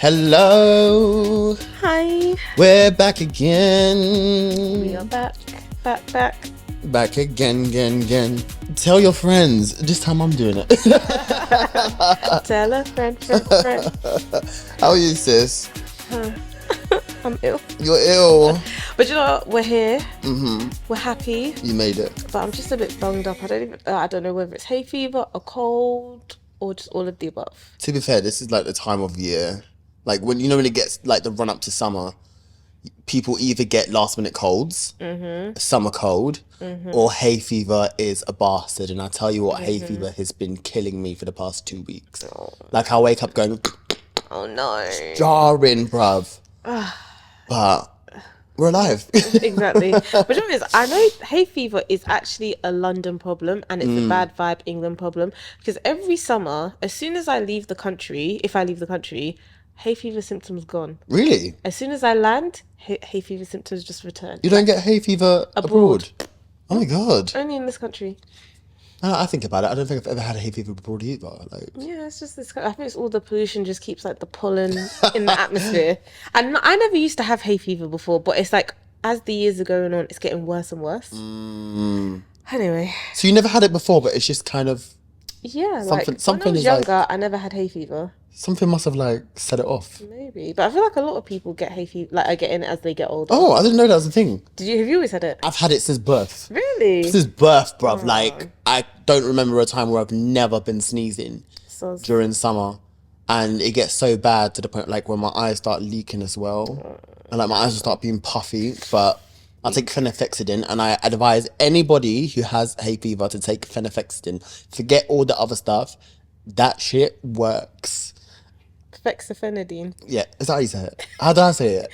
Hello. Hi. We're back again. We are back. Back again. Tell your friends. This time I'm doing it. Tell a friend. How are you, sis? I'm ill. You're ill. But you know what? We're here. Mm-hmm. We're happy. You made it. But I'm just a bit bunged up. I don't know whether it's hay fever, a cold, or just all of the above. To be fair, this is like the time of year. Like when it gets like the run up to summer, people either get last minute colds, summer cold, or hay fever is a bastard. And I tell you what, hay fever has been killing me for the past 2 weeks. Oh. Like I wake up going, Oh no. jarring, bruv. But we're alive. Exactly. But you know what it is? I know hay fever is actually a London problem and it's a bad vibe England problem, because every summer, as soon as I leave the country, if I leave the country, hay fever symptoms gone. Really? As soon as I land, hay fever symptoms just return. You don't get hay fever abroad? Oh my God. Only in this country. I think about it. I don't think I've ever had a hay fever abroad either. Like, Yeah, it's just this. I think it's all the pollution just keeps like the pollen in the atmosphere. And I never used to have hay fever before, but it's like as the years are going on, it's getting worse and worse. Anyway. So you never had it before, but it's just kind of Yeah, something when I was is younger, I never had hay fever. something must have like set it off. Maybe, but I feel like a lot of people get hay fever, like are getting it as they get older. Oh, I didn't know that was a thing. Have you always had it? I've had it since birth. Really? Since birth, bruv. Like I don't remember a time where I've never been sneezing during summer, and it gets so bad to the point like when my eyes start leaking as well, and like my eyes will start being puffy. But I take phenylphexidine, and I advise anybody who has hay fever to take phenylphexidine. Forget all the other stuff. That shit works. Fexofenadine. Yeah, is that how you say it? How did I say it?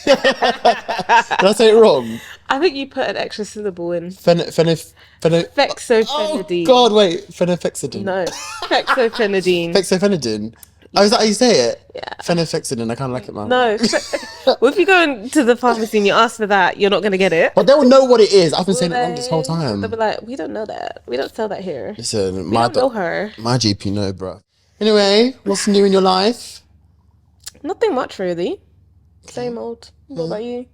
Did I say it wrong? I think you put an extra syllable in. Fexofenadine. Fexofenadine. Oh God, wait, phenylphexidine. No, fexofenadine. Fexofenadine. Oh, is that how you say it? Yeah. Phenylphexidine. I kind of like it, man. No. Well, if you go into the pharmacy and you ask for that, you're not going to get it. But they'll know what it is. I've been saying it wrong this whole time. They'll be like, we don't know that. We don't sell that here. Listen, We don't know her. my GP know, bro. Anyway, what's new in your life? Nothing much, really. Same old. What about you?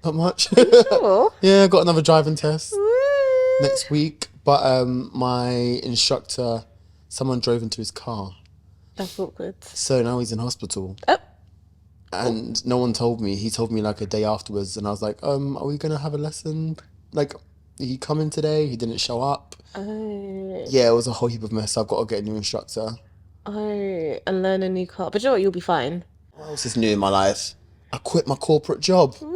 Not much. Sure. Yeah, I got another driving test Woo. next week. But my instructor, someone drove into his car. That's awkward. So now he's in hospital. Oh. And no one told me. He told me like a day afterwards, and I was like, are we gonna have a lesson? Like, are you coming today? He didn't show up. Oh. Yeah, it was a whole heap of mess. So I've got to get a new instructor. Oh, and learn a new car. But you know what? You'll be fine. What else is new in my life? I quit my corporate job. Woo.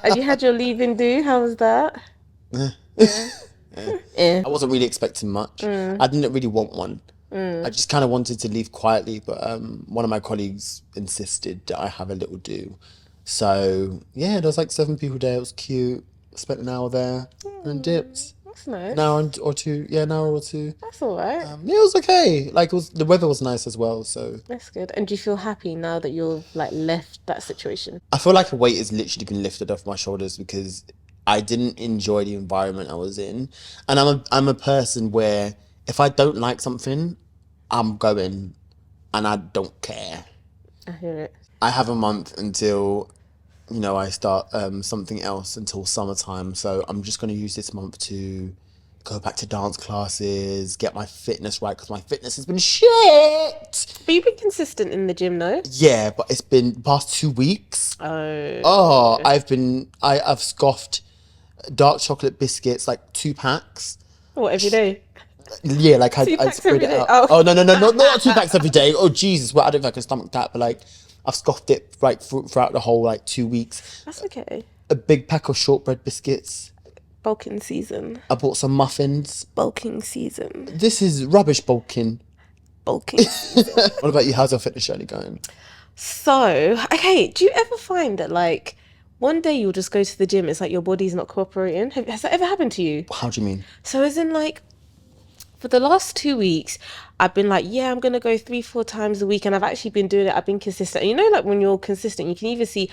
And you had your leaving due. How was that? Yeah. I wasn't really expecting much. I didn't really want one. I just kind of wanted to leave quietly, but one of my colleagues insisted that I have a little do. So yeah, there was like 7 people there. It was cute. Spent an hour there and dipped. That's nice. An hour or two. Yeah, an hour or two. That's all right. Yeah, it was okay. Like the weather was nice as well. So That's good. And do you feel happy now that you've like left that situation? I feel like a weight has literally been lifted off my shoulders because I didn't enjoy the environment I was in, and I'm a person where if I don't like something, I'm going, and I don't care. I hear it. I have a month until, I start something else until summertime. So I'm just going to use this month to go back to dance classes, get my fitness right, because my fitness has been shit. But you've been consistent in the gym, though. Yeah, but it's been the past 2 weeks. Oh. I've scoffed dark chocolate biscuits, like 2 packs. What, every day? Yeah, like I 2 packs spread every it day? out. Oh. No, not 2 packs every day. Oh Jesus, well I don't know if I can stomach that, but like I've scoffed it like throughout the whole like 2 weeks. That's okay. A big pack of shortbread biscuits. Bulking season. I bought some muffins. Bulking season. This is rubbish bulking. Bulking season. What about you? How's your fitness journey going? So, okay, do you ever find that like one day you'll just go to the gym, it's like your body's not cooperating? Has that ever happened to you? How do you mean? So as in like, for the last 2 weeks, I've been like, yeah, I'm going to go 3-4 times a week. And I've actually been doing it. I've been consistent. And like when you're consistent, you can even see,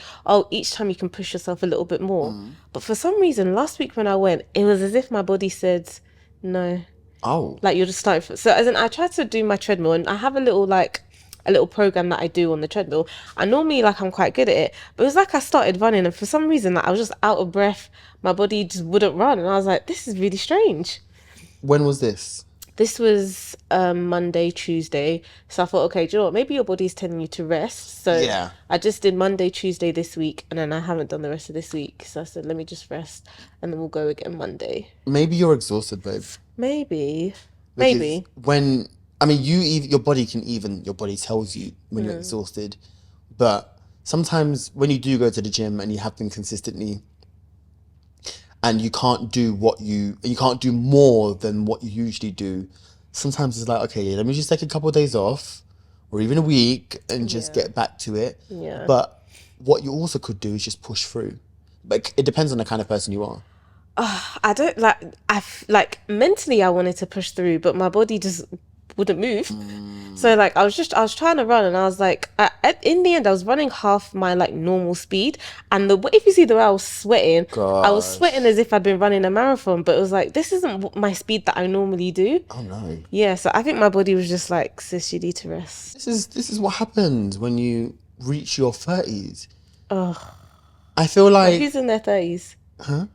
each time you can push yourself a little bit more. But for some reason, last week when I went, it was as if my body said, no. Oh. Like you're just starting. So as in, I tried to do my treadmill, and I have a little program that I do on the treadmill. I normally I'm quite good at it, but it was like I started running, and for some reason I was just out of breath. My body just wouldn't run, and I was like, this is really strange. When was this? This was Monday, Tuesday. So I thought, okay, do you know what? Maybe your body's telling you to rest. So Yeah. I just did Monday, Tuesday this week, and then I haven't done the rest of this week. So I said, let me just rest, and then we'll go again Monday. Maybe you're exhausted, babe. Maybe. When your body tells you when you're exhausted, but sometimes when you do go to the gym and you have been consistently, and you can't do more than what you usually do, sometimes it's like, okay, let me just take a couple of days off, or even a week, and just get back to it. Yeah. But what you also could do is just push through. But it depends on the kind of person you are. I don't mentally I wanted to push through, but my body just wouldn't move. So I was trying to run, and I was like, in the end I was running half my normal speed, and if you see the way I was sweating, I was sweating as if I'd been running a marathon, but it was like, this isn't my speed that I normally do. Oh no. Yeah, so I think my body was just like, sis, you need to rest. This is what happens when you reach your 30s. Ugh. I feel like who's in their 30s? Huh?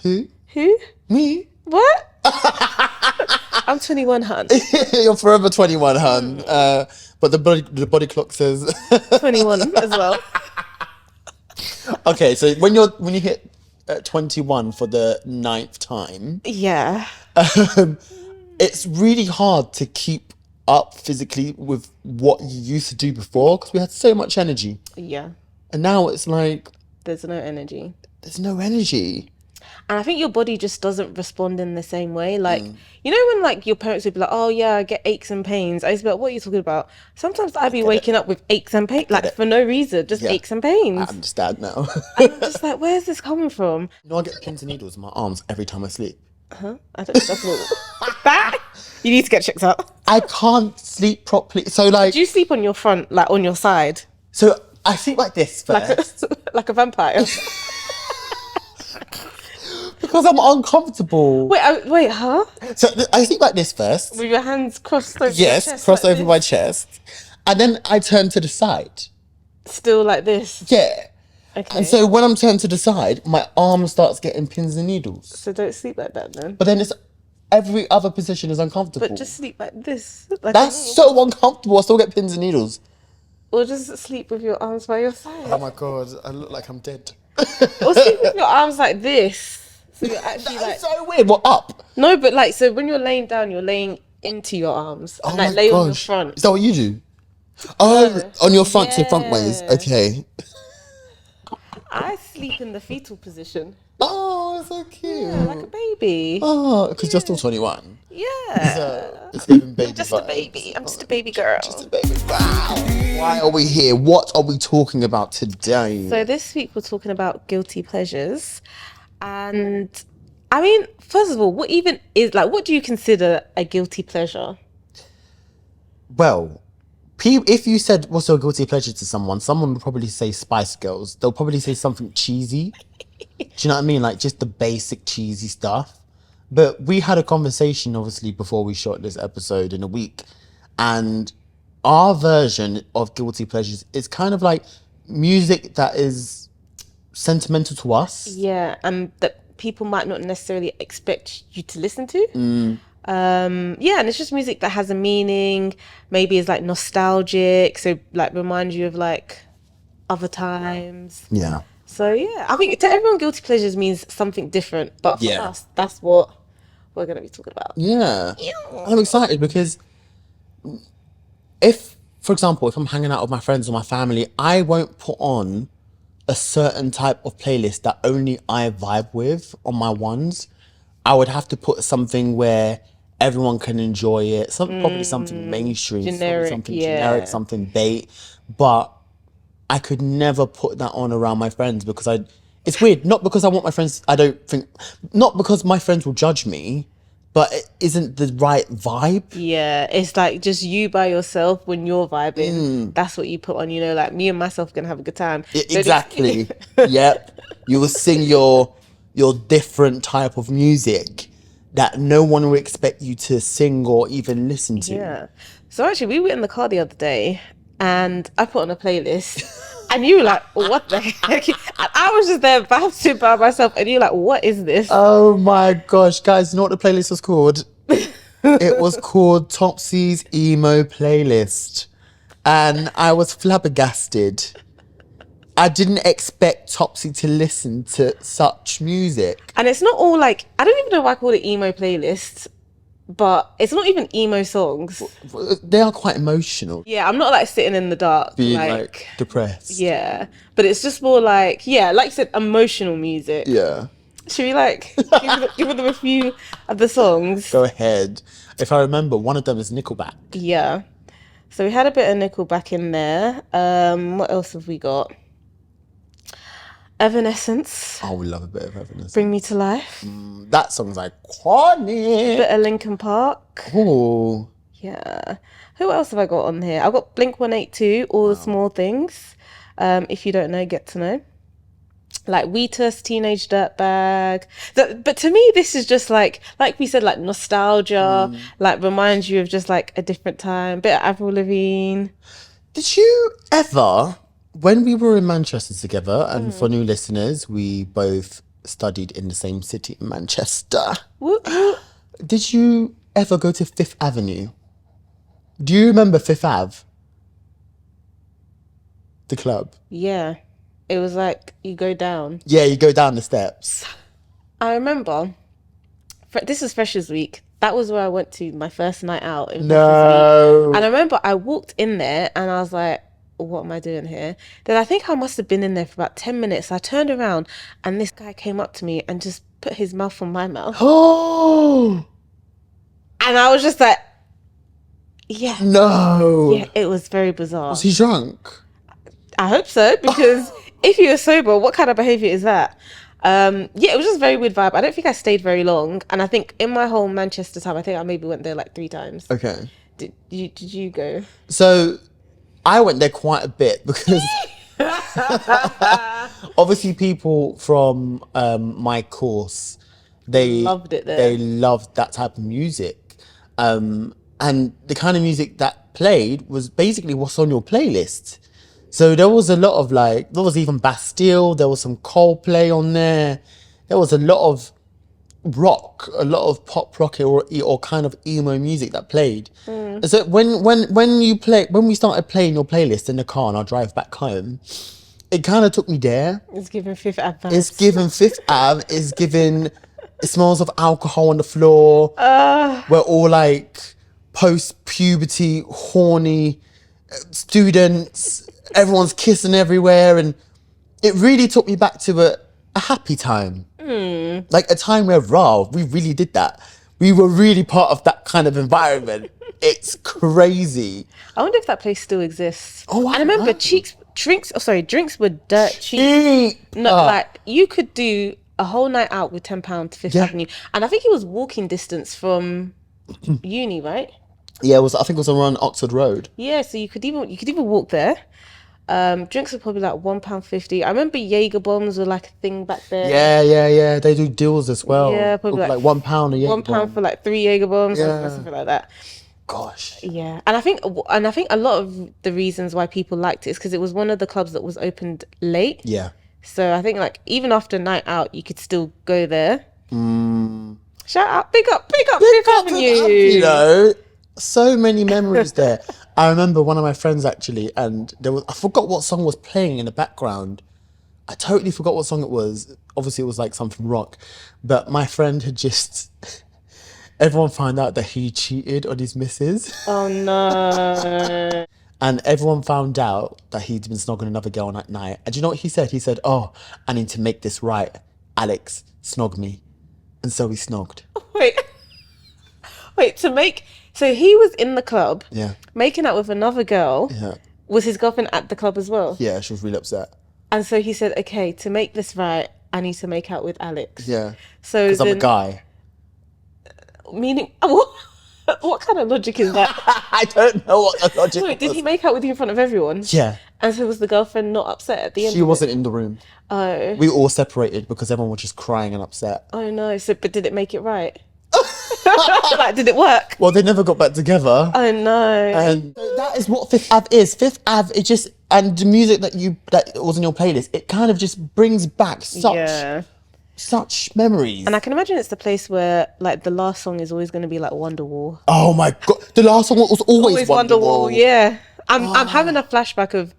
Who? Me? What? I'm 21, hun. You're forever 21, hun. But the body clock says 21 as well. Okay, so when you hit 21 for the 9th time, yeah, it's really hard to keep up physically with what you used to do before, because we had so much energy. Yeah. And now it's like there's no energy. And I think your body just doesn't respond in the same way. You know when your parents would be like, oh yeah, I get aches and pains. I used to be like, what are you talking about? Sometimes I'd be waking up with aches and pains, for no reason, just aches and pains. I understand now. And I'm just like, where's this coming from? I get pins and needles in my arms every time I sleep. Huh? I don't know. That's what that. You need to get checked out. I can't sleep properly. So do you sleep on your front, on your side? So I sleep like this first. Like a vampire. Because I'm uncomfortable. Wait, huh? So I sleep like this first. With your hands crossed over your chest. Yes, crossed over my chest. And then I turn to the side. Still like this? Yeah. Okay. And so when I'm turned to the side, my arm starts getting pins and needles. So don't sleep like that then. But then every other position is uncomfortable. But just sleep like this. That's so uncomfortable. I still get pins and needles. Or just sleep with your arms by your side. Oh my God, I look like I'm dead. Or sleep with your arms like this. So you're actually That's so weird. What up? No, but so when you're laying down, you're laying into your arms. And lay on your front. Is that what you do? Oh, on your front, so front ways. Okay. I sleep in the fetal position. Oh, so cute. Yeah, like a baby. Oh, because you're still 21. Yeah. So it's giving baby just a baby. I'm just a baby girl. Just a baby. Wow. Why are we here? What are we talking about today? So this week we're talking about guilty pleasures. And I mean, first of all, what even is what do you consider a guilty pleasure? Well, if you said what's your guilty pleasure to someone would probably say Spice Girls. They'll probably say something cheesy. Do you know what I mean? Just the basic cheesy stuff. But we had a conversation, obviously, before we shot this episode in a week. And our version of guilty pleasures is kind of music that is sentimental to us. Yeah, and that people might not necessarily expect you to listen to. And it's just music that has a meaning, maybe is nostalgic, so reminds you of other times. Yeah. So yeah, I think to everyone guilty pleasures means something different, but for us, that's what we're gonna be talking about. Yeah. I'm excited because for example, if I'm hanging out with my friends or my family, I won't put on a certain type of playlist that only I vibe with on my ones. I would have to put something where everyone can enjoy it. Probably something mainstream, generic, something generic, something bait. But I could never put that on around my friends because it's weird. Not because I want my friends, not because my friends will judge me, but it isn't the right vibe. Yeah, it's just you by yourself when you're vibing. That's what you put on, me and myself gonna have a good time. Exactly. Yep. You will sing your different type of music that no one will expect you to sing or even listen to. Yeah. So actually, we were in the car the other day, and I put on a playlist, and you were like, "What the heck?" And I was just there bouncing by myself, and you're like, "What is this?" Oh my gosh, guys! You know what the playlist was called? It was called Topsy's Emo Playlist, and I was flabbergasted. I didn't expect Topsy to listen to such music. And it's not all like, I don't even know why I call it emo playlists, but it's not even emo songs. They are quite emotional. Yeah, I'm not like sitting in the dark, Being like depressed. Yeah, but it's just more like, yeah, like you said, emotional music. Yeah. Should we like give them a few of the songs? Go ahead. If I remember, one of them is Nickelback. Yeah. So we had a bit of Nickelback in there. What else have we got? Evanescence. Oh, we love a bit of Evanescence. Bring Me to Life. That song's iconic. Bit of Linkin Park. Oh. Yeah. Who else have I got on here? I've got Blink 182, All the Small Things. If you don't know, get to know. Like Wheatus, Teenage Dirtbag. But to me, this is just like we said, like nostalgia, like reminds you of just like a different time. Bit of Avril Lavigne. Did you ever, when we were in Manchester together, and for new listeners, we both studied in the same city in Manchester. Did you ever go to Fifth Avenue? Do you remember Fifth Ave? The club? Yeah. It was like you go down. Yeah, you go down the steps. I remember, this is Freshers Week. That was where I went to my first night out in Freshers Week. And I remember I walked in there and I was like, what am I doing here? Then I think I must have been in there for about 10 minutes. I turned around and this guy came up to me and just put his mouth on my mouth. Oh! And I was just like, yeah. No! Yeah, it was very bizarre. Was he drunk? I hope so, because if you were sober, what kind of behaviour is that? Yeah, it was just a very weird vibe. I don't think I stayed very long. And I think in my whole Manchester time, I think I maybe went there like 3 times. Okay. Did you go? So I went there quite a bit because obviously people from my course, they loved it there. They loved that type of music. And the kind of music that played was basically what's on your playlist. So there was a lot of like, there was even Bastille, there was some Coldplay on there. There was a lot of rock, a lot of pop rock or kind of emo music that played. So when we started playing your playlist in the car and I drive back home, it kind of took me there. It's giving Fifth Ave vibes. It's giving Fifth Ave. It's giving, it smells of alcohol on the floor. We're all like post-puberty, horny students. Everyone's kissing everywhere, and it really took me back to a happy time. Like a time where we really did that. We were really part of that kind of environment. It's crazy. I wonder if that place still exists. Oh, I remember drinks were dirt cheap. No, like you could do a whole night out with £10 to Fifth Avenue, and I think it was walking distance from uni, right? Yeah, I think it was around Oxford Road. Yeah, so you could even walk there. Drinks were probably like £1.50. I remember Jaeger bombs were like a thing back there. Yeah. They do deals as well. Yeah, probably like £1 a Jaeger £1 bomb. for like 3 Jaeger bombs, Yeah. or something like that. Gosh. Yeah, and I think a lot of the reasons why people liked it is because it was one of the clubs that was opened late. Yeah. So I think like even after a night out, you could still go there. Shout out, big up Fifth Avenue. You know, so many memories there. I remember one of my friends actually, and I forgot what song was playing in the background. I totally forgot what song it was. Obviously, it was like something rock. But my friend had just... Everyone found out that he cheated on his missus. Oh, no. And everyone found out that he'd been snogging another girl that night. And do you know what he said? He said, oh, I need to make this right. Alex, snog me. And so he snogged. Wait, So he was in the club, Yeah. making out with another girl. Yeah. Was his girlfriend at the club as well? Yeah, she was really upset. And so he said, okay, to make this right, I need to make out with Alex. Yeah. So Because I'm a guy. Meaning, what kind of logic is that? I don't know what the logic Wait, did was. he make out with you in front of everyone? Yeah. And so was the girlfriend not upset at the end? She wasn't in the room. Oh. We all separated because everyone was just crying and upset. Oh no. So, but did it make it right? Like, did it work? Well, they never got back together. I know. And that is what Fifth Ave is. Fifth Ave, it just, and the music that was in your playlist, it kind of just brings back such memories. And I can imagine it's the place where, like, the last song is always going to be like Wonderwall. Oh my God, the last song was always Wonderwall. Yeah, I'm having a flashback of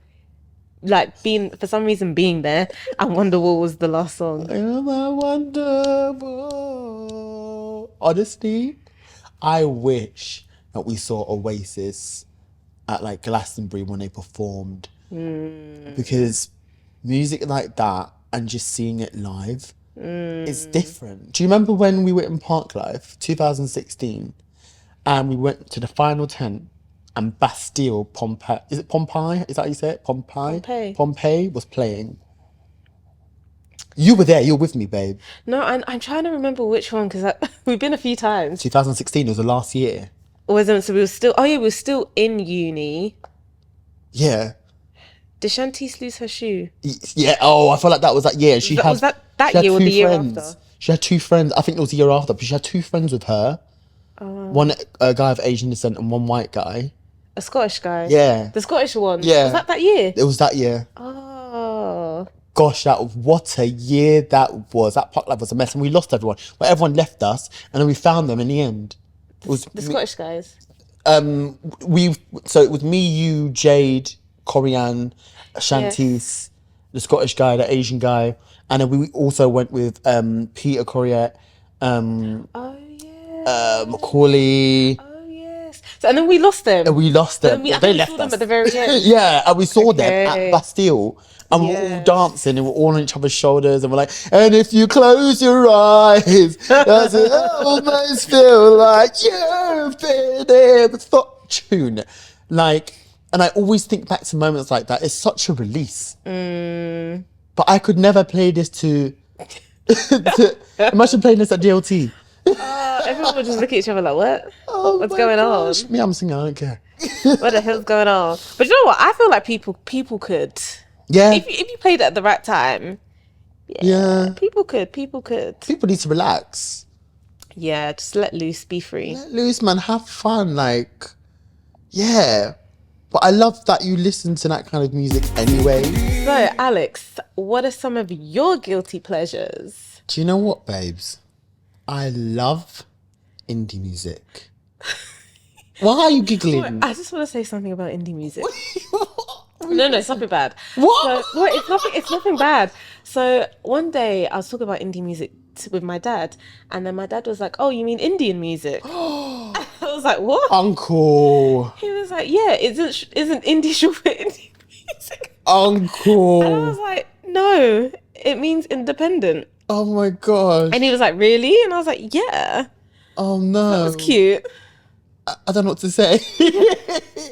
like being there, and Wonderwall was the last song. Wonderwall. Honestly, I wish that we saw Oasis at like Glastonbury when they performed, because music like that and just seeing it live is different. Do you remember when we were in Parklife 2016 and we went to the final tent and Bastille Pompeii, is it Pompeii? Is that how you say it? Pompeii was playing. You were there. You were with me, babe. No, I'm trying to remember which one, because we've been a few times. 2016 was the last year. Wasn't, so we were still. Oh yeah, we were still in uni. Yeah. Did Shantice lose her shoe? Yeah. Oh, I feel like that was that year. Was that year or the year after? She had two friends. I think it was the year after, but she had two friends with her. One a guy of Asian descent and one white guy. A Scottish guy. Yeah. The Scottish one. Yeah. Was that year? It was that year. Oh. Gosh, what a year that was. That Parklife was a mess, and we lost everyone. Well, everyone left us, and then we found them in the end. It was the Scottish guys. So it was me, you, Jade, Corianne, Shantice, the Scottish guy, the Asian guy, and then we also went with Peter Corriette, Macaulay. Oh yes. So, and then we lost them. And we lost them. They left us at the very end. Yeah, and we saw them at Bastille. And we're all dancing and we're all on each other's shoulders and we're like, and if you close your eyes, does it almost feel like you've been in the tune? Like, and I always think back to moments like that. It's such a release. But I could never play this to imagine playing this at DLT. Everyone would just look at each other like, what? What's going on? Me, I'm singing, I don't care. What the hell's going on? But you know what? I feel like people could. Yeah. If you played it at the right time, people could. People need to relax. Yeah, just let loose, be free. Let loose, man. Have fun. Like, yeah. But I love that you listen to that kind of music anyway. So, Alex, what are some of your guilty pleasures? Do you know what, babes? I love indie music. Why are you giggling? I just want to say something about indie music. No, it's nothing bad. What? So, it's nothing bad. So one day I was talking about indie music with my dad, and then my dad was like, "Oh, you mean Indian music?" I was like, "What?" Uncle. He was like, "Yeah, isn't indie short for indie music?" Uncle. And I was like, "No, it means independent." Oh my gosh. And he was like, "Really?" And I was like, "Yeah." Oh no. That was cute. I don't know what to say.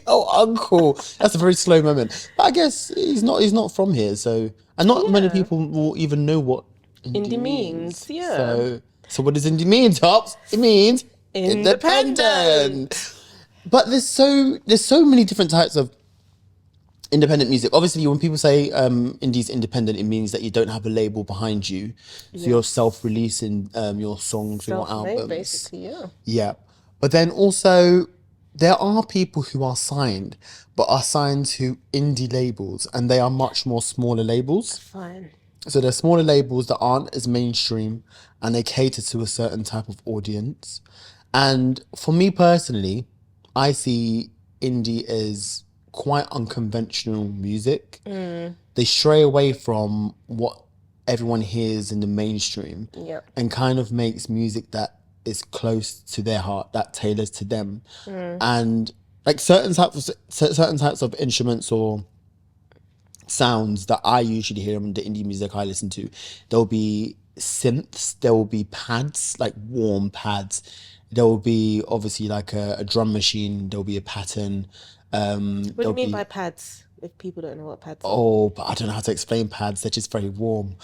Oh, uncle. That's a very slow moment. But I guess he's not from here, so, and not many people will even know what indie means. Yeah. So what does indie mean, Tops? It means independent. But there's so many different types of independent music. Obviously, when people say indie's independent, it means that you don't have a label behind you. So you're self-releasing your songs, your albums. Basically, yeah. Yeah. But then also, there are people who are signed, but are signed to indie labels, and they are much more smaller labels. Fine. So they're smaller labels that aren't as mainstream, and they cater to a certain type of audience. And for me personally, I see indie as quite unconventional music. They stray away from what everyone hears in the mainstream, and kind of makes music that is close to their heart, that tailors to them. And like certain types of instruments or sounds that I usually hear in the indie music I listen to, there'll be synths, there will be pads, like warm pads, there will be obviously like a drum machine, there'll be a pattern. What do you mean by pads? If people don't know what pads are. Oh, but I don't know how to explain pads. They're just very warm.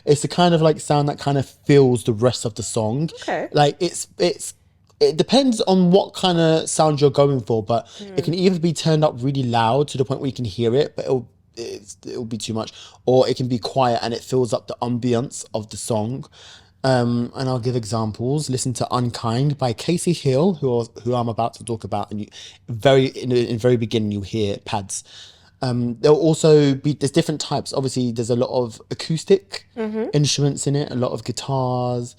It's the kind of like sound that kind of fills the rest of the song. Okay. Like it depends on what kind of sound you're going for, but it can either be turned up really loud to the point where you can hear it, but it'll be too much, or it can be quiet and it fills up the ambience of the song. And I'll give examples. Listen to Unkind by Kacy Hill, who I'm about to talk about. And in the very beginning, you hear pads. There'll also be, there's different types. Obviously, there's a lot of acoustic instruments in it, a lot of guitars,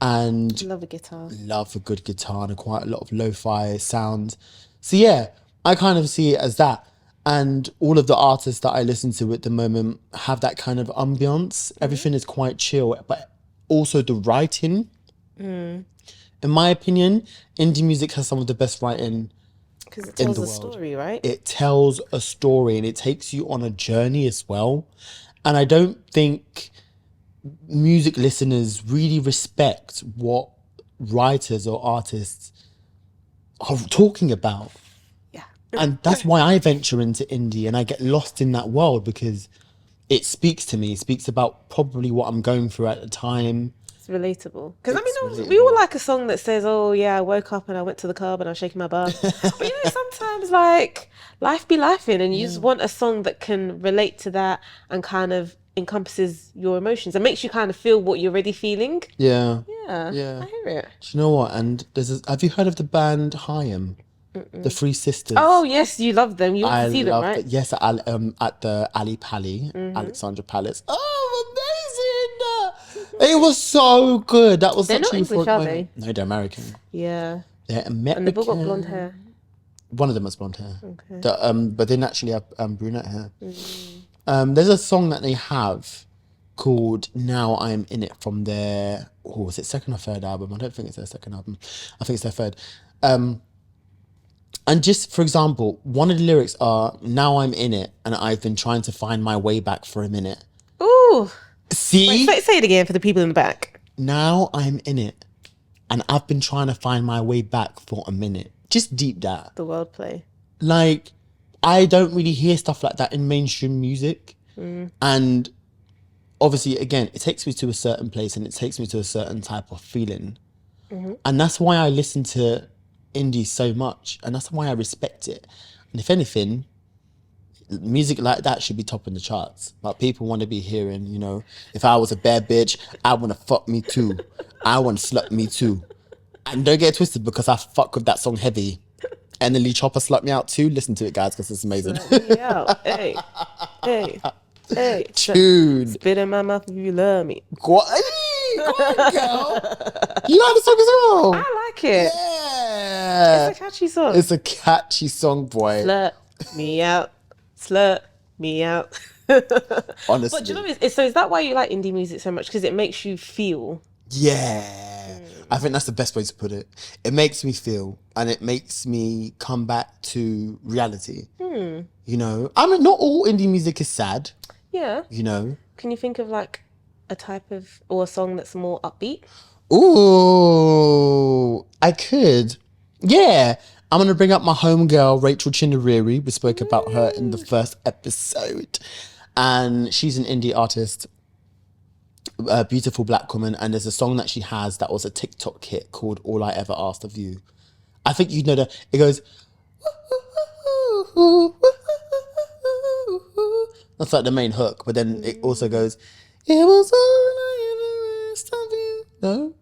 and Love a guitar. love a good guitar and quite a lot of lo-fi sounds. So yeah, I kind of see it as that. And all of the artists that I listen to at the moment have that kind of ambiance. Everything is quite chill, but also the writing. In my opinion, indie music has some of the best writing Because it in tells the a world. story, right? It tells a story and it takes you on a journey as well. And I don't think music listeners really respect what writers or artists are talking about. Yeah. And that's why I venture into indie and I get lost in that world because it speaks to me. It speaks about probably what I'm going through at the time. It's relatable. Because I It's mean, we relatable. all like a song that says, "Oh yeah, I woke up and I went to the club and I was shaking my butt." But you know, sometimes like life be lifing, and you just want a song that can relate to that and kind of encompasses your emotions and makes you kind of feel what you're already feeling. Yeah. Yeah, Yeah. I hear it. Do you know what? And have you heard of the band Haim? The Three Sisters. Oh yes, you love them. You want I to see them, love right? it. Yes, at the Ali Pali, Alexandra Palace. Oh, amazing! It was so good. That was They're such not a English, euphoric are moment. No, they're American. Yeah, They're American. and they've all got blonde hair. One of them has blonde hair. Okay. But they naturally have brunette hair. There's a song that they have called "Now I'm In It" from their is it second or third album? I don't think it's their second album. I think it's their third. And just for example, one of the lyrics are "Now I'm in it, and I've been trying to find my way back for a minute." Ooh, See, say it again for the people in the back. now I'm in it, and I've been trying to find my way back for a minute. Just deep that. The wordplay. Like, I don't really hear stuff like that in mainstream music. And obviously, again, it takes me to a certain place and it takes me to a certain type of feeling. And that's why I listen to indie so much. And that's why I respect it. And if anything, music like that should be topping the charts. But people want to be hearing, you know, if I was a bad bitch, I want to fuck me too. I want to slut me too. And don't get it twisted because I fuck with that song heavy. And the Lee Chopper Slut Me Out too. Listen to it, guys, because it's amazing. Yeah. Hey. Tune. Spit in my mouth if you love me. Go on, girl. You like the song as well? I like it. Yeah. It's a catchy song. It's a catchy song, boy. Slut me out. Slut me out. Honestly. But do you know what so is that why you like indie music so much? Because it makes you feel. Yeah. I think that's the best way to put it. It makes me feel and it makes me come back to reality. You know, I mean, not all indie music is sad, Yeah. you know. Can you think of like a type of or a song that's more upbeat? Ooh, I could. Yeah. I'm going to bring up my homegirl, Rachel Chinariri. We spoke about her in the first episode. And she's an indie artist, a beautiful black woman. And there's a song that she has that was a TikTok hit called All I Ever Asked of You. I think you know that. It goes... That's like the main hook. But then it also goes... It was all I ever asked of you. No?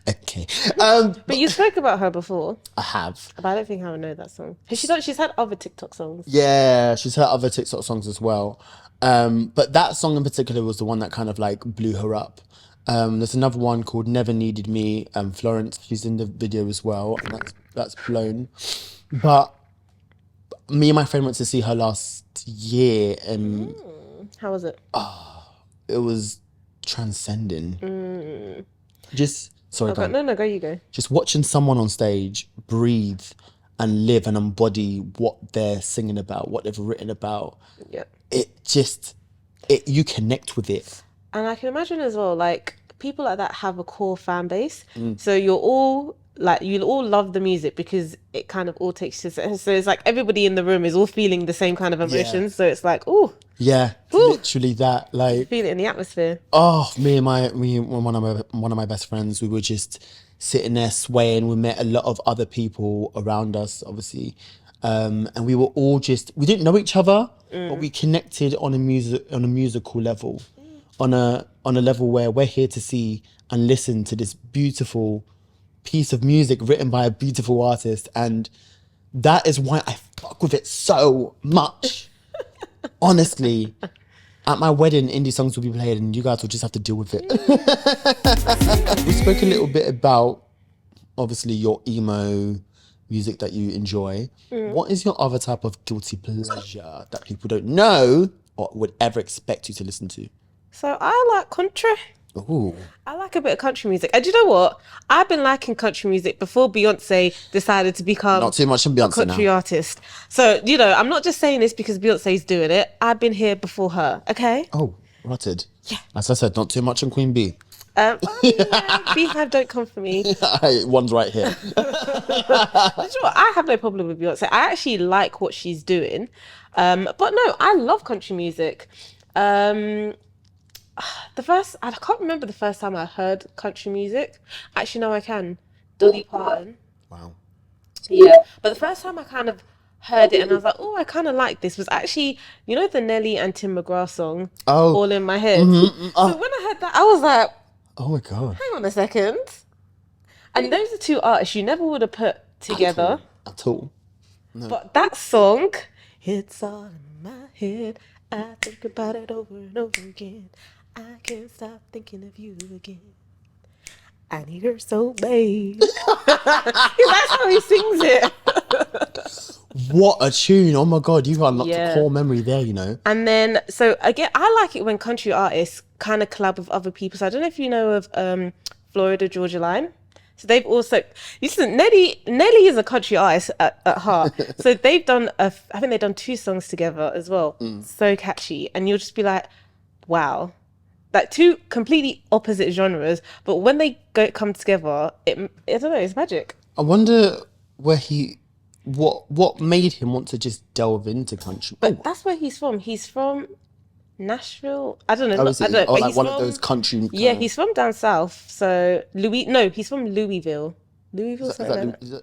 Okay. But you spoke about her before. I have. But I don't think I would know that song. She's had other TikTok songs. Yeah, she's heard other TikTok songs as well. But that song in particular was the one that kind of like blew her up. There's another one called Never Needed Me. Florence, she's in the video as well. And that's blown. But me and my friend went to see her last year and How was it? it was transcending. Just, sorry, Okay, no, go, you go. just watching someone on stage breathe and live and embody what they're singing about, what they've written about. Yeah. You connect with it. And I can imagine as well, like, people like that have a core fan base. So you'll all love the music because it kind of all takes you to... So it's like everybody in the room is all feeling the same kind of emotions. So it's like, ooh, Yeah, literally that. Like, feel it in the atmosphere. oh, me and one of my best friends, we were just sitting there swaying. We met a lot of other people around us, obviously, and we were all we didn't know each other, but we connected on a musical level. on a level where we're here to see and listen to this beautiful piece of music written by a beautiful artist, and that is why I fuck with it so much. Honestly, at my wedding, indie songs will be played, and you guys will just have to deal with it. We spoke a little bit about, obviously, your emo music that you enjoy. What is your other type of guilty pleasure that people don't know or would ever expect you to listen to? So I like country. Ooh. I like a bit of country music. And do you know what? I've been liking country music before Beyonce decided to become Not too much of Beyonce a country now. artist. So, you know, I'm not just saying this because Beyonce's doing it. I've been here before her, okay? Oh, rotted. Yeah. As I said, not too much on Queen Bee. Beehive, don't come for me. One's right here. You know what? I have no problem with Beyonce. I actually like what she's doing. But no, I love country music. I can't remember the first time I heard country music. Actually, no, I can. Dolly Parton. Wow. Yeah. But the first time I kind of heard it and I was like, oh, I kind of like this, was actually, you know, the Nelly and Tim McGraw song, All in My Head. So when I heard that, I was like, oh my God. hang on a second. And those are two artists you never would have put together. At all. No. But that song, it's all in my head. I think about it over and over again. I can't stop thinking of you again. I need her so bad. That's how he sings it. What a tune. Oh my God, you unlocked a core memory there, you know. And then, so again, I like it when country artists kind of collab with other people. So I don't know if you know of Florida Georgia Line. So they've also, listen, Nelly is a country artist at heart. So they've done, I think they've done 2 songs together as well. So catchy. And you'll just be like, wow. Like 2 completely opposite genres, but when they come together, I don't know, it's magic. I wonder where what made him want to just delve into country. But that's where he's from. He's from Nashville. I don't know. Oh, I don't know. But Like he's one from, of those country. Yeah, he's from down south. So he's from Louisville. Is that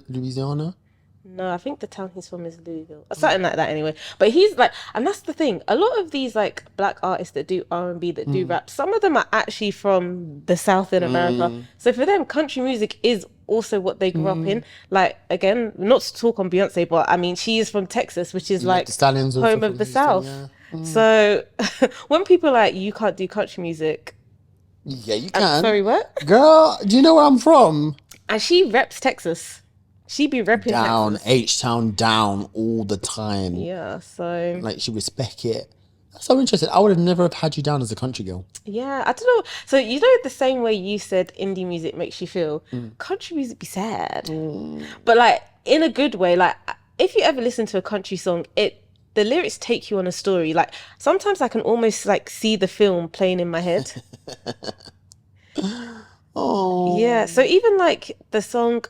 Louisiana? No, I think the town he's from is Louisville or something like that. Anyway, but he's like, and that's the thing. A lot of these like black artists that do R&B, that do rap, some of them are actually from the South in America. So for them, country music is also what they grew up in. Like, again, not to talk on Beyonce, but I mean, she is from Texas, which is like the Stallions home of the South. So when people are like, you can't do country music. Yeah, you can. Sorry, what? Girl, do you know where I'm from? And she reps Texas. She be repping down, Texas. H-Town down all the time. Yeah, so... Like, she respect it. That's so interesting. I would have never have had you down as a country girl. Yeah, I don't know. So, you know, the same way you said indie music makes you feel, country music be sad. But, like, in a good way. Like, if you ever listen to a country song, the lyrics take you on a story. Like, sometimes I can almost, like, see the film playing in my head. Oh. Yeah, so even like the song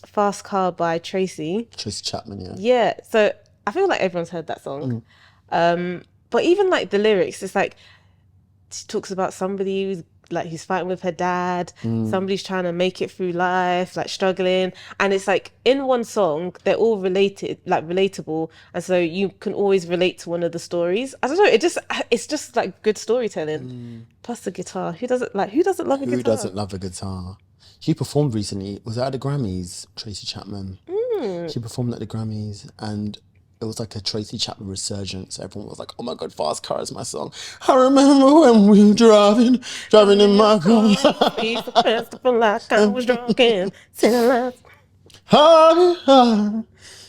Fast Car by Tracy Chapman, yeah. Yeah, so I feel like everyone's heard that song. But even like the lyrics, it's like she talks about somebody who's fighting with her dad, somebody's trying to make it through life, like struggling, and it's like in one song they're all related, like relatable, and so you can always relate to one of the stories. I don't know, it's just like good storytelling. Plus the guitar, who doesn't love a guitar? Who doesn't love a guitar? She performed recently, was it at the Grammys, Tracy Chapman? She performed at the Grammys, and it was like a Tracy Chapman resurgence. Everyone was like, oh my God, Fast Car is my song. I remember when we were driving in my car. Like I was drunk and singing last.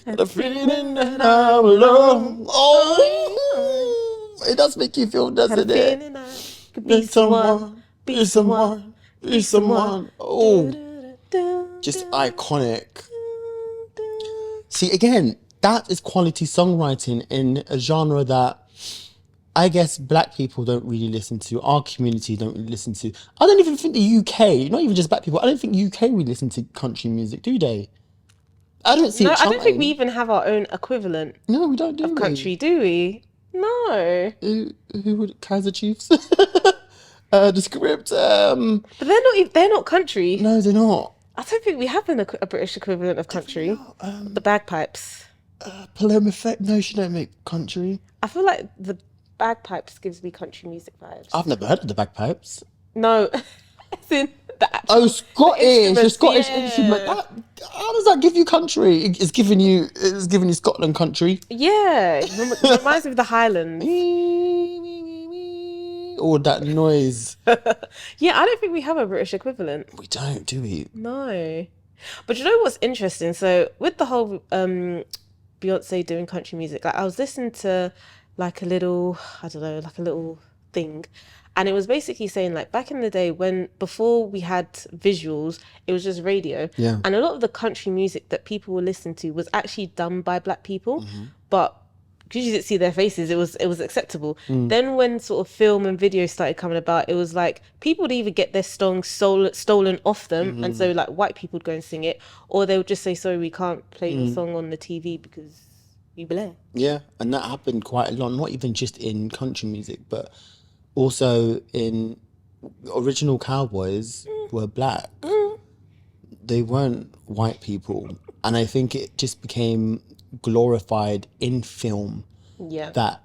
The feeling that I'm alone. Oh, it does make you feel, doesn't it? Could be someone, be someone. Oh, just iconic. See, again, that is quality songwriting in a genre that I guess black people don't really listen to, our community don't really listen to. I don't even think the UK, not even just black people, I don't think UK we listen to country music, do they? I don't see it I don't think we even have our own equivalent. No, we don't, do of we? Country, do we? No. Who would, Kaiser Chiefs? The Script. But they're not country. No, they're not. I don't think we have a British equivalent of country. The bagpipes. Paloma Effect. No, she don't make country. I feel like the bagpipes gives me country music vibes. I've never heard of the bagpipes. No, as in the actual, Scottish, the Scottish yeah. instrument. How does that give you country? It's giving you Scotland country. Yeah, it reminds me of the Highlands. All that noise. Yeah, I don't think we have a British equivalent. We don't, do we? No. But you know what's interesting? So with the whole Beyonce doing country music, like I was listening to like a little thing, and it was basically saying like back in the day before we had visuals, it was just radio. Yeah. And a lot of the country music that people were listening to was actually done by Black people, but because you didn't see their faces, it was acceptable. Then when sort of film and video started coming about, it was like people would either get their songs stolen off them, and so like white people would go and sing it, or they would just say, sorry, we can't play your song on the TV because you black. Yeah, and that happened quite a lot, not even just in country music, but also in original cowboys were black. They weren't white people. And I think it just became glorified in film that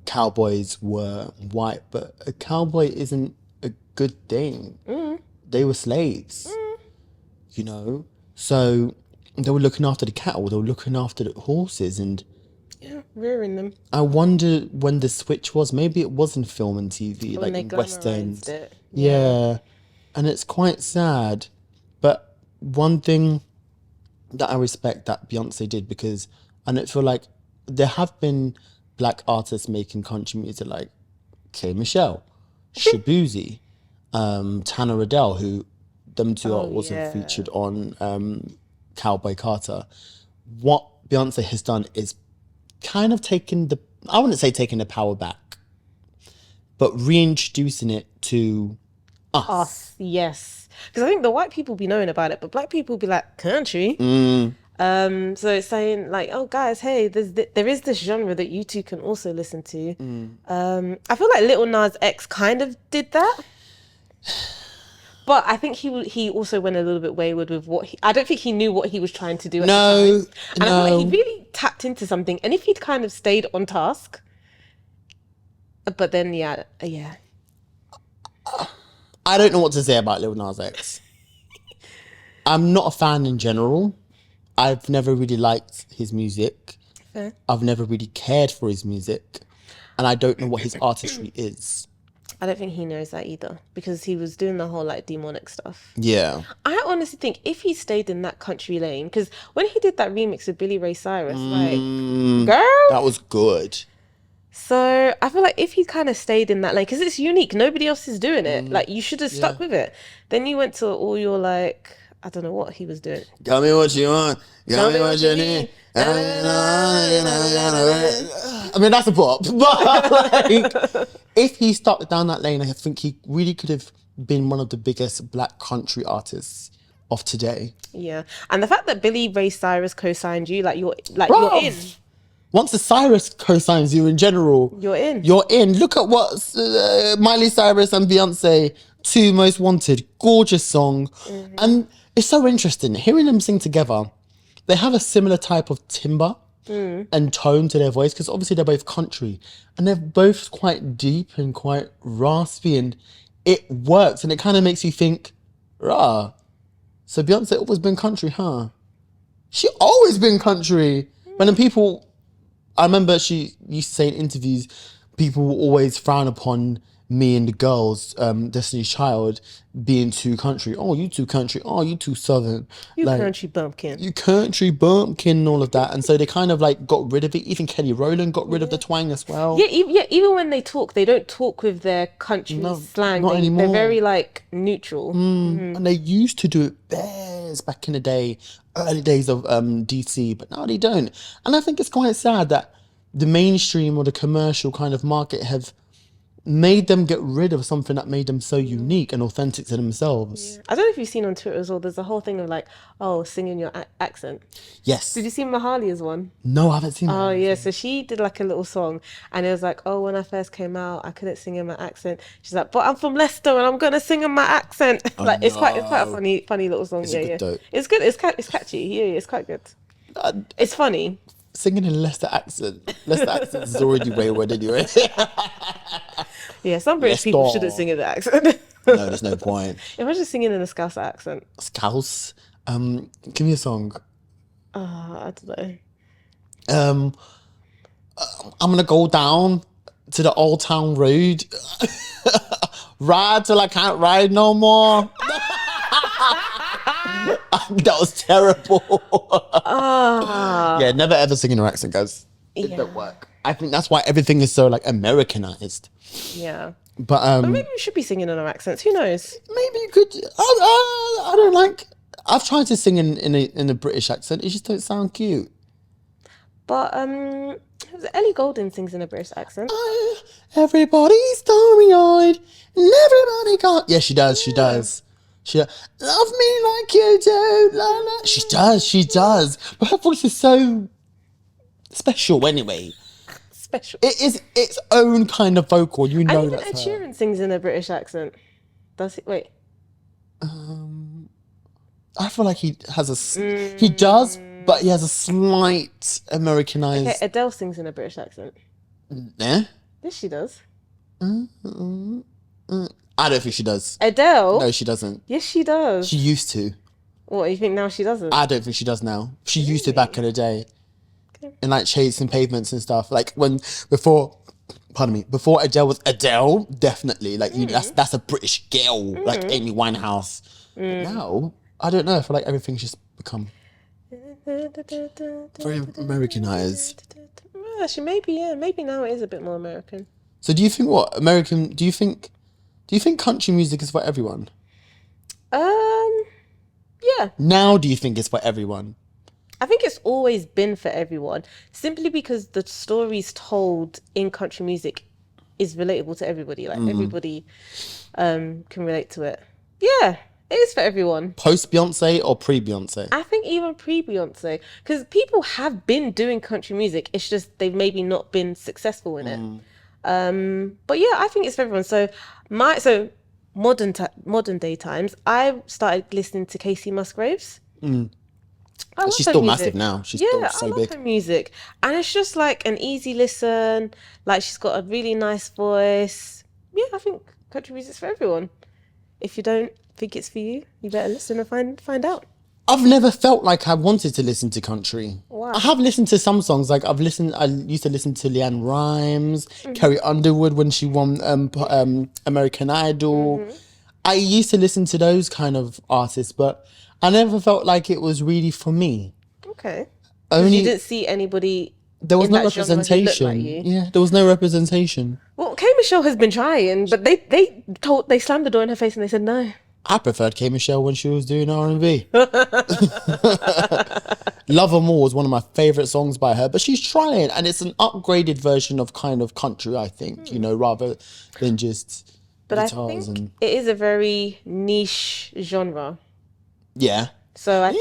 cowboys were white, but a cowboy isn't a good thing. They were slaves, you know? So they were looking after the cattle, they were looking after the horses, and rearing them. I wonder when the switch was. Maybe it was in film and TV, When like they westerns. glamorized it. Yeah. And it's quite sad. But one thing that I respect that Beyonce did, because I don't feel like there have been black artists making country music like K. Michelle, Shabuzi, Tanner Adele, who them two are also featured on Cowboy Carter. What Beyonce has done is kind of I wouldn't say taking the power back, but reintroducing it to us. Yes. Because I think the white people be knowing about it, but black people be like, country? So it's saying like, oh guys, hey, there is this genre that you two can also listen to. I feel like Lil Nas X kind of did that. But I think he also went a little bit wayward with I don't think he knew what he was trying to do at the time. And I feel like he really tapped into something. And if he'd kind of stayed on task, but then, I don't know what to say about Lil Nas X. I'm not a fan in general. I've never really liked his music. Fair. I've never really cared for his music. And I don't know what his artistry is. I don't think he knows that either, because he was doing the whole like demonic stuff. Yeah. I honestly think if he stayed in that country lane, because when he did that remix with Billy Ray Cyrus, like, girl, that was good. So I feel like if he kind of stayed in that lane, because it's unique, nobody else is doing it. Like you should have stuck with it. Then you went to all your like, I don't know what he was doing. Tell me what you want. Tell me what you need. I mean, that's a pop. But like, if he started down that lane, I think he really could have been one of the biggest black country artists of today. Yeah, and the fact that Billy Ray Cyrus co-signed you, you're in. Once the Cyrus co-signs you in general, you're in. You're in. Look at what Miley Cyrus and Beyonce, two most wanted, gorgeous song, and it's so interesting hearing them sing together. They have a similar type of timbre and tone to their voice, because obviously they're both country, and they're both quite deep and quite raspy, and it works, and it kind of makes you think, rah, so Beyonce always been country, huh? She always been country. But then people, I remember she used to say in interviews, people will always frown upon me and the girls, Destiny's Child, being too country. Oh, you too country. Oh, you too southern. You country bumpkin. You country bumpkin and all of that. And so they kind of like got rid of it. Even Kelly Rowland got rid of the twang as well. Yeah, even when they talk, they don't talk with their country slang. Not anymore. They're very like neutral. And they used to do it best back in the day, early days of DC, but now they don't. And I think it's quite sad that the mainstream or the commercial kind of market have made them get rid of something that made them so unique and authentic to themselves. Yeah. I don't know if you've seen on Twitter as well, there's a whole thing of like, singing your accent. Yes. Did you see Mahalia's one? No, I haven't seen that. Oh, yeah. So she did like a little song, and it was like, when I first came out, I couldn't sing in my accent. She's like, but I'm from Leicester and I'm going to sing in my accent. It's quite a funny little song. It's good. It's catchy. Yeah, it's quite good. It's funny. singing in Leicester accent. Leicester accent is already wayward anyway. Yeah, some British people shouldn't sing in the accent. No, there's no point. Imagine singing in a Scouse accent. Scouse. Give me a song. I don't know. I'm gonna go down to the Old Town Road. Ride till I can't ride no more. That was terrible. Yeah, never ever sing in her accent, guys. It don't work. I think that's why everything is so like Americanized. Yeah. But maybe we should be singing in our accents. Who knows? Maybe you could. I don't like. I've tried to sing in a British accent. It just don't sound cute. But Ellie Goulding sings in a British accent. Everybody's starry-eyed, and everybody got. Yeah, she does. She does. She love me like you do. La, la. She does. But her voice is so special anyway. Special. It is its own kind of vocal. You know that. Ed Sheeran sings in a British accent. Does he? Wait. I feel like he has he does, but he has a slight Americanized. Okay, Adele sings in a British accent. Yeah. Yes, she does. I don't think she does. Adele? No, she doesn't. Yes, she does. She used to. What, you think now she doesn't? I don't think she does now. She used to back in the day. Okay. In like Shades and Pavements and stuff. Like before Adele was Adele, definitely. Like that's a British girl, like Amy Winehouse. But now, I don't know. I feel like everything's just become very Americanized. Actually, maybe now it is a bit more American. So do you think do you think country music is for everyone? Yeah. Now do you think it's for everyone? I think it's always been for everyone, simply because the stories told in country music is relatable to everybody. Like everybody can relate to it. Yeah, it is for everyone. Post Beyonce or pre Beyonce? I think even pre Beyonce, because people have been doing country music. It's just they've maybe not been successful in it. But yeah, I think it's for everyone. So modern day times, I started listening to Casey Musgraves. She's still massive now. She's still so big. Her music, and it's just like an easy listen. Like she's got a really nice voice. Yeah, I think country music's for everyone. If you don't think it's for you, you better listen and find out. I've never felt like I wanted to listen to country. Wow. I have listened to some songs. Like I used to listen to Leanne Rimes, Carrie Underwood when she won American Idol. I used to listen to those kind of artists, but I never felt like it was really for me. Okay. Only you didn't see anybody. There was no representation. Like you. Yeah, there was no representation. Well, K Michelle has been trying, but they slammed the door in her face and they said no. I preferred K Michelle when she was doing R&B. Love 'Em All is one of my favourite songs by her, but she's trying, and it's an upgraded version of kind of country, I think, rather than just but guitars. I think it is a very niche genre. Yeah. So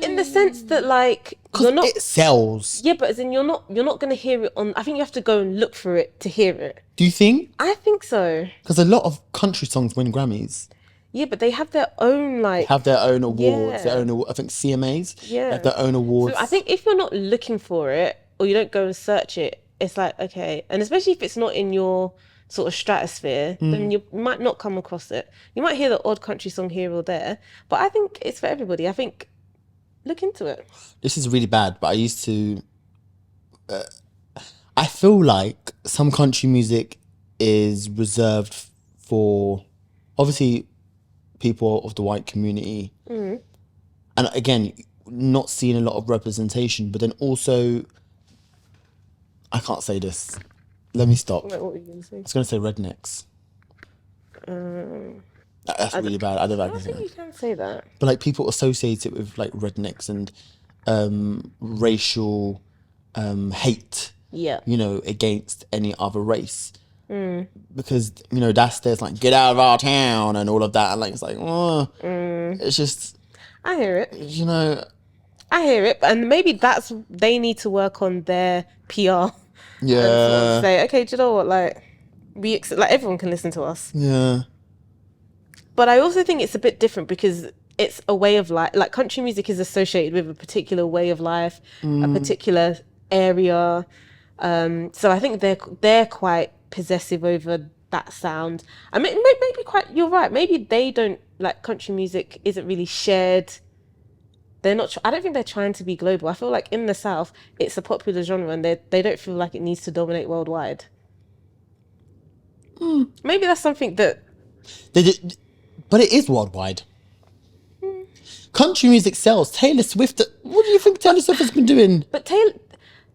in the sense that like it sells. Yeah, but as in you're not gonna hear it on. I think you have to go and look for it to hear it. Do you think? I think so. Because a lot of country songs win Grammys. Yeah, but they have their own awards. Yeah. Their own, I think CMAs. Yeah. They have their own awards. So I think if you're not looking for it or you don't go and search it, it's like okay, and especially if it's not in your sort of stratosphere, then you might not come across it. You might hear the odd country song here or there, but I think it's for everybody. I think look into it. This is really bad, but I used to. I feel like some country music is reserved for, obviously, people of the white community, and again, not seeing a lot of representation. But then also, I can't say this. Let me stop. What were you going to say? I was going to say rednecks. That's really bad. I don't think you can say that. But like people associate it with like rednecks and racial hate. Yeah. Against any other race. Because there's like get out of our town and all of that, and like it's like it's just. I hear it. I hear it, and maybe they need to work on their PR. Yeah. And sort of say, okay, do you know what? Like, everyone can listen to us. Yeah. But I also think it's a bit different because it's a way of life. Like country music is associated with a particular way of life, a particular area. So I think they're quite possessive over that sound. I mean, maybe you're right. Maybe they don't, like, country music isn't really shared. They're not. I don't think they're trying to be global. I feel like in the South, it's a popular genre, and they don't feel like it needs to dominate worldwide. Maybe that's something that but it is worldwide. Country music sells. Taylor Swift. What do you think Taylor Swift has been doing? But Taylor,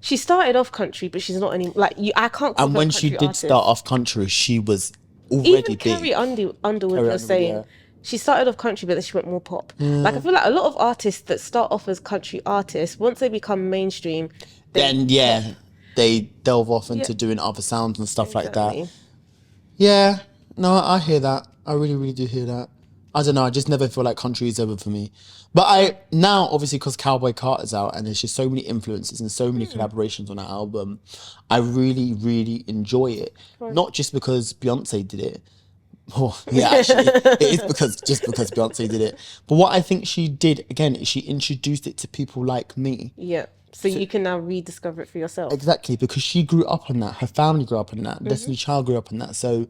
she started off country, but she's not any like you. I can't. And when she did start off country, she was already big. Carrie Underwood was saying she started off country, but then she went more pop. Like I feel like a lot of artists that start off as country artists, once they become mainstream, they delve off into doing other sounds and stuff like that. Yeah, no, I hear that. I really, really do hear that. I don't know. I just never feel like country is ever for me. But I now, obviously, because Cowboy Carter's out and there's just so many influences and so many collaborations on that album, I really, really enjoy it. Right. Not just because Beyonce did it. Oh, yeah, actually, it is because Beyonce did it. But what I think she did, again, is she introduced it to people like me. Yeah. So you can now rediscover it for yourself. Exactly, because she grew up on that. Her family grew up on that. Destiny Child grew up on that. So,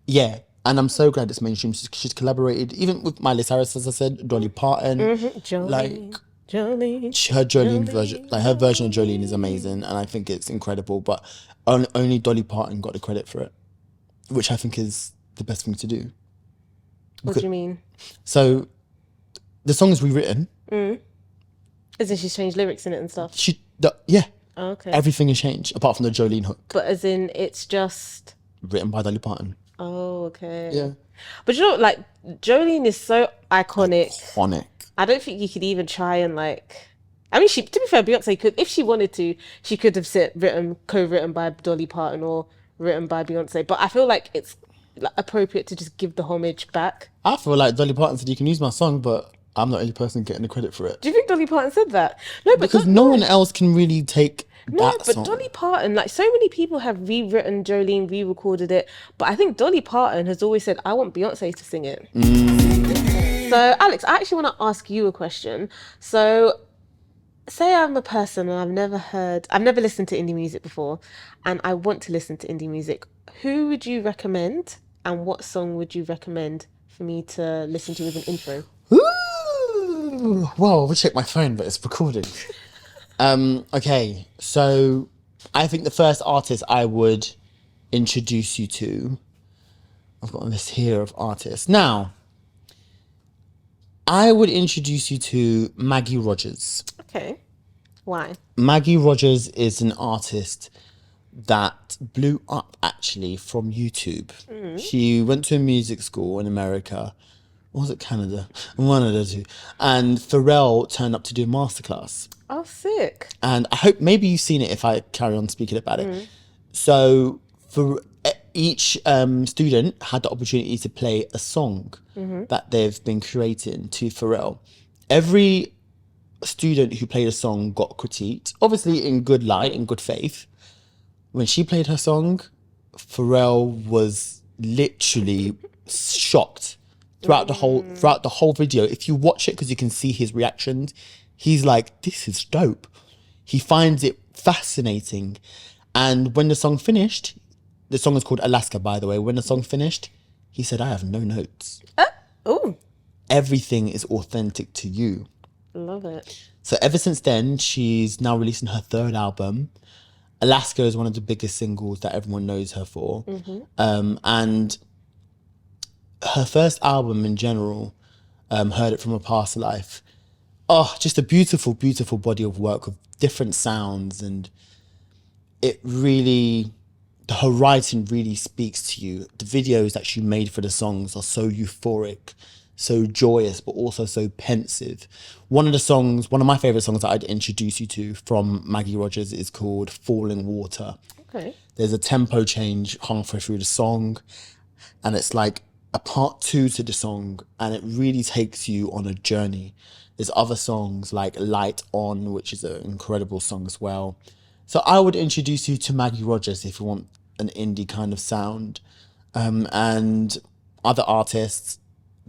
yeah. And I'm so glad it's mainstream. She's collaborated, even with Miley Cyrus, as I said, Dolly Parton. Jolene. Her Jolene version, like her version of Jolene is amazing. And I think it's incredible. But only Dolly Parton got the credit for it, which I think is the best thing to do. What do you mean? So, the song is rewritten. As in she's changed lyrics in it and stuff? Yeah. Oh, okay. Everything has changed, apart from the Jolene hook. But as in, it's just... written by Dolly Parton. Oh, okay. Yeah. But you know, like, Jolene is so iconic. I don't think you could even try and, like... I mean, to be fair, Beyonce could, if she wanted to, she could have co-written by Dolly Parton or written by Beyonce. But I feel like it's appropriate to just give the homage back. I feel like Dolly Parton said, you can use my song, but I'm not the only person getting the credit for it. Do you think Dolly Parton said that? No, but because no one else can really take that song. Dolly Parton, like, so many people have rewritten Jolene, re-recorded it, but I think Dolly Parton has always said, I want Beyonce to sing it. So, Alex, I actually want to ask you a question. So, say I'm a person and I've never listened to indie music before, and I want to listen to indie music. Who would you recommend, and what song would you recommend for me to listen to as an intro? Well, we'll check my phone, but it's recording. Okay, so I think the first artist I would introduce you to, I've got a list here of artists. Now, I would introduce you to Maggie Rogers. Okay, why? Maggie Rogers is an artist that blew up, actually, from YouTube. She went to a music school in America. Or was it Canada? One of the two. And Pharrell turned up to do a masterclass. Oh, sick. And I hope maybe you've seen it if I carry on speaking about it. So for each student had the opportunity to play a song that they've been creating to Pharrell. Every student who played a song got critiqued, obviously in good light, in good faith. When she played her song, Pharrell was literally shocked. Throughout the whole video, if you watch it, because you can see his reactions, he's like, this is dope. He finds it fascinating. And when the song finished, the song is called Alaska, by the way. When the song finished, he said, I have no notes. Oh. Everything is authentic to you. Love it. So ever since then, she's now releasing her third album. Alaska is one of the biggest singles that everyone knows her for. And her first album in general, Heard It From a Past Life. Oh, just a beautiful, beautiful body of work with different sounds. And it really, her writing really speaks to you. The videos that she made for the songs are so euphoric, so joyous, but also so pensive. One of my favorite songs that I'd introduce you to from Maggie Rogers is called Falling Water. Okay. There's a tempo change halfway through the song, and it's like a part 2 to the song, and it really takes you on a journey. There's other songs like Light On, which is an incredible song as well. So I would introduce you to Maggie Rogers if you want an indie kind of sound. And other artists,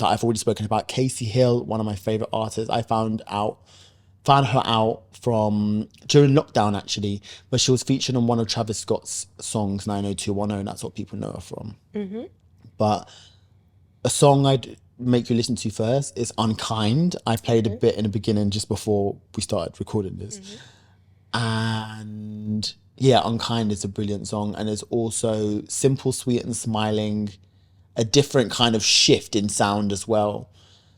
that I've already spoken about. Kacy Hill, one of my favorite artists. I found her out from during lockdown, actually, where she was featured on one of Travis Scott's songs, 90210. That's what people know her from. Mm-hmm. But a song I'd make you listen to first is Unkind. I played a bit in the beginning just before we started recording this. And yeah, Unkind is a brilliant song. And it's also simple, sweet and smiling, a different kind of shift in sound as well.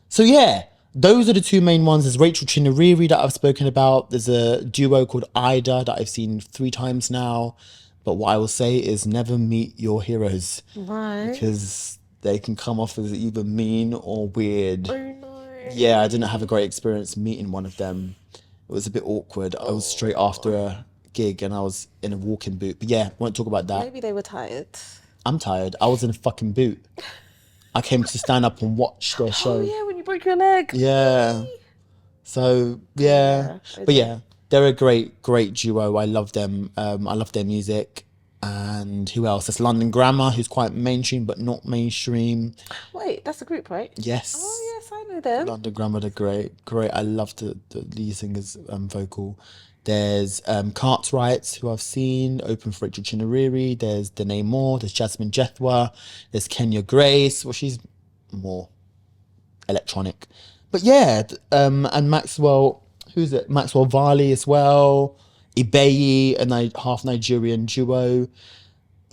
So yeah, those are the two main ones. There's Rachel Chinariri that I've spoken about. There's a duo called Ida that I've seen 3 times now. But what I will say is never meet your heroes. Why? Because they can come off as either mean or weird. Oh no. Yeah, I didn't have a great experience meeting one of them. It was a bit awkward. I was straight after a gig and I was in a walking boot. But yeah, won't talk about that. Maybe they were tired. I'm tired. I was in a fucking boot. I came to stand up and watch their show. Oh yeah, when you broke your leg. Yeah. So yeah. But yeah, they're a great duo. I love them. I love their music. And who else? There's London Grammar, who's quite mainstream but not mainstream. Wait, that's a group, right? Yes. Oh yes, I know them. London Grammar, they're great. I love the lead singer's vocal. There's Cartwright, who I've seen, open for Rachel Chinariri. There's Danae Moore. There's Jasmine Jethwa. There's Kenya Grace. Well, she's more electronic. But yeah, and Maxwell, who's it? Maxwell Varley as well. Ibeyi, a half Nigerian duo.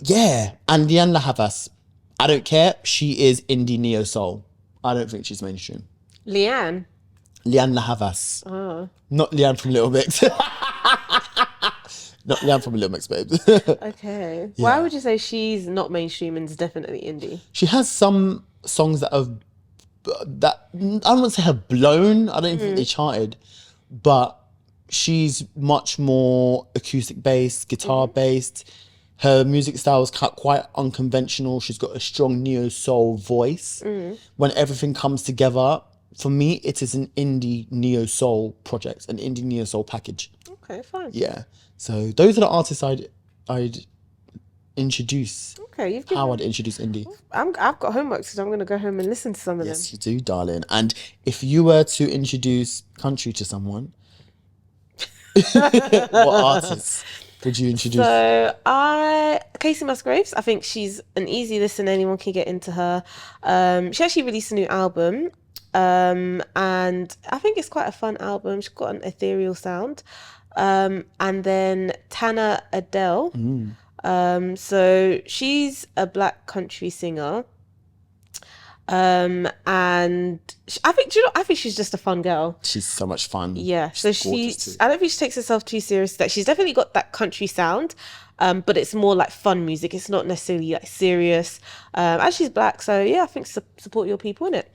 Yeah, and Lianne La Havas. I don't care. She is indie neo soul. I don't think she's mainstream. Lianne La Havas. Oh. Not Lianne from Little Mix. Not Lianne from Little Mix, babes. Okay. Yeah. Why would you say she's not mainstream and is definitely indie? She has some songs that I don't want to say have blown. I don't even think they charted, but she's much more acoustic based, guitar based. Her music style is quite unconventional. She's got a strong neo soul voice. When everything comes together, for me, it is an indie neo soul project, an indie neo soul package. Okay, fine. Yeah. So those are the artists I'd introduce. Okay, you've how I'd introduce indie. I've got homework, so I'm going to go home and listen to some of them. Yes, you do, darling. And if you were to introduce country to someone, what artists would you introduce? So Casey Musgraves. I think she's an easy listen. Anyone can get into her. She actually released a new album. And I think it's quite a fun album. She's got an ethereal sound. And then Tana Adele. So she's a black country singer. And I think she's just a fun girl. She's so much fun. Yeah. So I don't think she takes herself too serious. That she's definitely got that country sound. But it's more like fun music. It's not necessarily like serious. And she's black, so yeah, I think support your people, innit?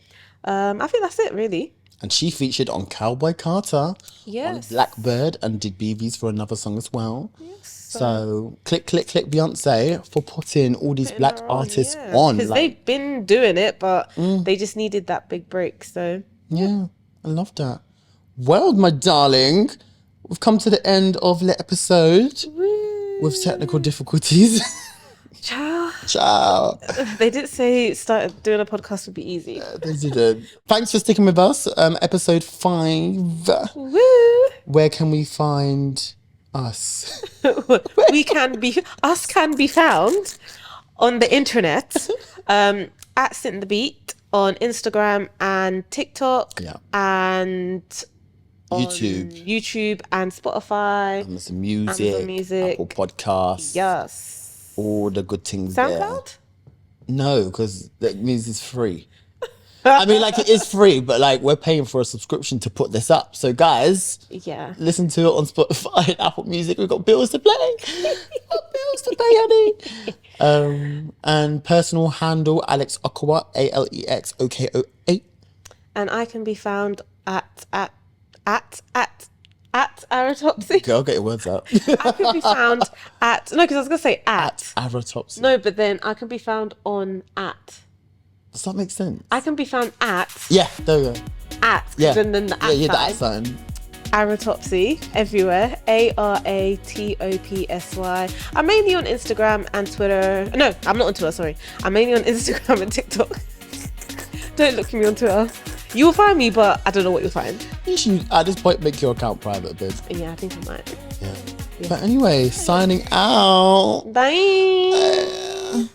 I think that's it, really. And she featured on Cowboy Carter, on Blackbird, and did BVs for another song as well. Yes. So click Beyoncé for putting all these black artists on. Because they've been doing it, but they just needed that big break. So yeah, I love that. Well, my darling, we've come to the end of the episode. Woo. With technical difficulties. Ciao. They didn't say doing a podcast would be easy. They didn't. Thanks for sticking with us. Episode 5. Woo! Where can we find us? Us can be found on the internet at Sit the Beat on Instagram and TikTok and YouTube and Spotify, Amazon Music, Apple Podcasts. Yes. All the good things SoundCloud? there. No, because that means it's free. I mean, like, it is free, but like, we're paying for a subscription to put this up. So guys, listen to it on Spotify and Apple Music. We've got bills to pay. Honey. And personal handle Alex Okawa, ALEXOKOA. And I can be found at Aratopsy. Girl, get your words out. I can be found because I was going to say at Aratopsy. No, but then I can be found on at. Does that make sense? I can be found at. Yeah, there we go. At. Yeah. And then the at the at sign. Aratopsy everywhere. ARATOPSY. I'm mainly on Instagram and Twitter. No, I'm not on Twitter, sorry. I'm mainly on Instagram and TikTok. Don't look for me on Twitter. You'll find me, but I don't know what you'll find. You should, at this point, make your account private, babe. Yeah, I think I might. Yeah. But anyway, signing out. Bye.